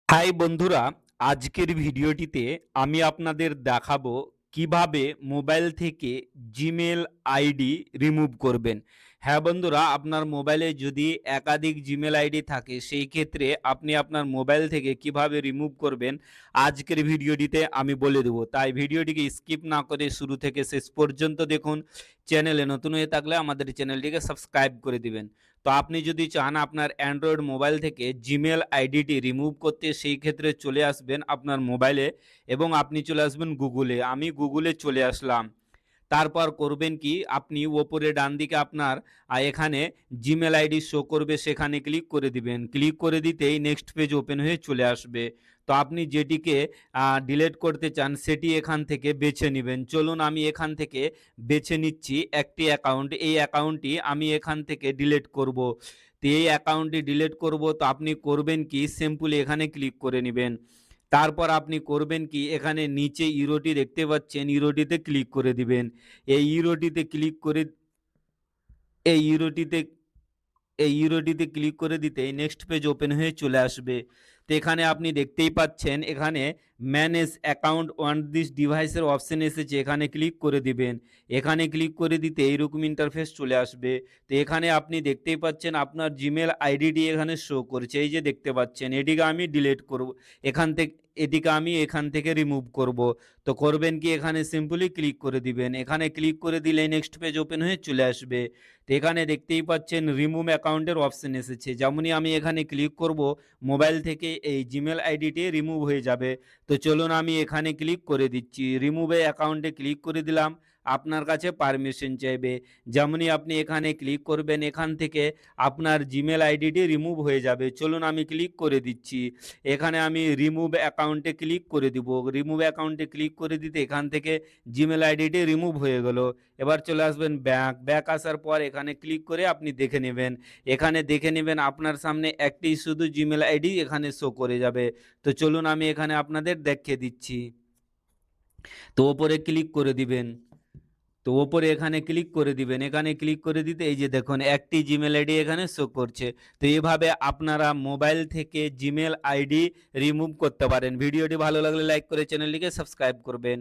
High বন্ধুরা, আজকের ভিডিওটিতে আমি আপনাদের দেখাবো কিভাবে মোবাইল থেকে জিমেল আইডি রিমুভ করবেন। হ্যাঁ বন্ধুরা, আপনার মোবাইলে যদি একাধিক জিমেল আইডি থাকে সেই ক্ষেত্রে আপনি আপনার মোবাইল থেকে কিভাবে রিমুভ করবেন আজকের ভিডিওটিতে আমি বলে দেবো। তাই ভিডিওটিকে স্কিপ না করে শুরু থেকে শেষ পর্যন্ত দেখুন। চ্যানেলে নতুন হয়ে থাকলে আমাদের চ্যানেলটিকে সাবস্ক্রাইব করে দিবেন। তো আপনি যদি চান আপনার অ্যান্ড্রয়েড মোবাইল থেকে জিমেল আইডিটি রিমুভ করতে, সেই ক্ষেত্রে চলে আসবেন আপনার মোবাইলে এবং আপনি চলে আসবেন গুগলে। আমি গুগলে চলে আসলাম। তারপর করবেন কি, আপনি ওপরে ডান দিকে আপনার এখানে জিমেল আইডি শো করবে, সেখানে ক্লিক করে দিবেন। ক্লিক করে দিতেই নেক্সট পেজ ওপেন হয়ে চলে আসবে। তো আপনি যেটিকে ডিলিট করতে চান সেটি এখান থেকে বেছে নেবেন। চলুন আমি এখান থেকে বেছে নিচ্ছি একটি অ্যাকাউন্ট। এই অ্যাকাউন্টটি আমি এখান থেকে ডিলিট করব। তো এই অ্যাকাউন্টটি ডিলিট করব, তো আপনি করবেন কি, সিম্পলি এখানে ক্লিক করে নেবেন। তারপর আপনি করবেন কি, এখানে নিচে ইরোটি দেখতে পাচ্ছেন, ইরোটিতে ক্লিক করে দিবেন। এই ইরোটিতে ক্লিক করে এই ইরোটিতে এই ইউরোটিতে ক্লিক করে দিতেই নেক্সট পেজ ওপেন হয়ে চলে আসবে। তো এখানে আপনি দেখতেই পাচ্ছেন, এখানে ম্যানেজ অ্যাকাউন্ট অন দিস ডিভাইসের অপশন এসেছে, এখানে ক্লিক করে দিবেন। এখানে ক্লিক করে দিতে এইরকম ইন্টারফেস চলে আসবে। তো এখানে আপনি দেখতেই পাচ্ছেন আপনার জিমেল আইডিটি এখানে শো করছে, এই যে দেখতে পাচ্ছেন। এটিকে আমি ডিলিট করব এখান থেকে, এটিকে আমি এখান থেকে রিমুভ করব। তো করবেন কি, এখানে সিম্পলি ক্লিক করে দিবেন। এখানে ক্লিক করে দিলে নেক্সট পেজ ওপেন হয়ে চলে আসবে। তো এখানে দেখতেই পাচ্ছেন রিমুভ অ্যাকাউন্টের অপশন এসেছে। যেমনই আমি এখানে ক্লিক করব, মোবাইল থেকে এই জিমেল আইডিটি রিমুভ হয়ে যাবে। তো চলুন আমি এখানে ক্লিক করে দিচ্ছি। রিমুভ অ্যাকাউন্টে ক্লিক করে দিলাম। আপনার কাছে পারমিশন চাইবে। যেমনই আপনি এখানে ক্লিক করবেন, এখান থেকে আপনার জিমেল আইডিটি রিমুভ হয়ে যাবে। চলুন আমি ক্লিক করে দিচ্ছি। এখানে আমি রিমুভ অ্যাকাউন্টে ক্লিক করে দিব। রিমুভ অ্যাকাউন্টে ক্লিক করে দিতে এখান থেকে জিমেল আইডিটি রিমুভ হয়ে গেল। এবার চলে আসবেন ব্যাক আসার পর এখানে ক্লিক করে আপনি দেখে নেবেন। এখানে দেখে নেবেন আপনার সামনে একটি শুধু জিমেল আইডি এখানে শো করে যাবে। তো চলুন আমি এখানে আপনাদের দেখিয়ে দিচ্ছি। তো ওপরে ক্লিক করে দিবেন। তো ওপরে এখানে ক্লিক করে দিবেন। এখানে ক্লিক করে দিতে এই যে দেখুন একটি জিমেল আইডি এখানে শো করছে। তো এভাবে আপনারা মোবাইল থেকে জিমেল আইডি রিমুভ করতে পারেন। ভিডিওটি ভালো লাগলে লাইক করে চ্যানেলটিকে সাবস্ক্রাইব করবেন।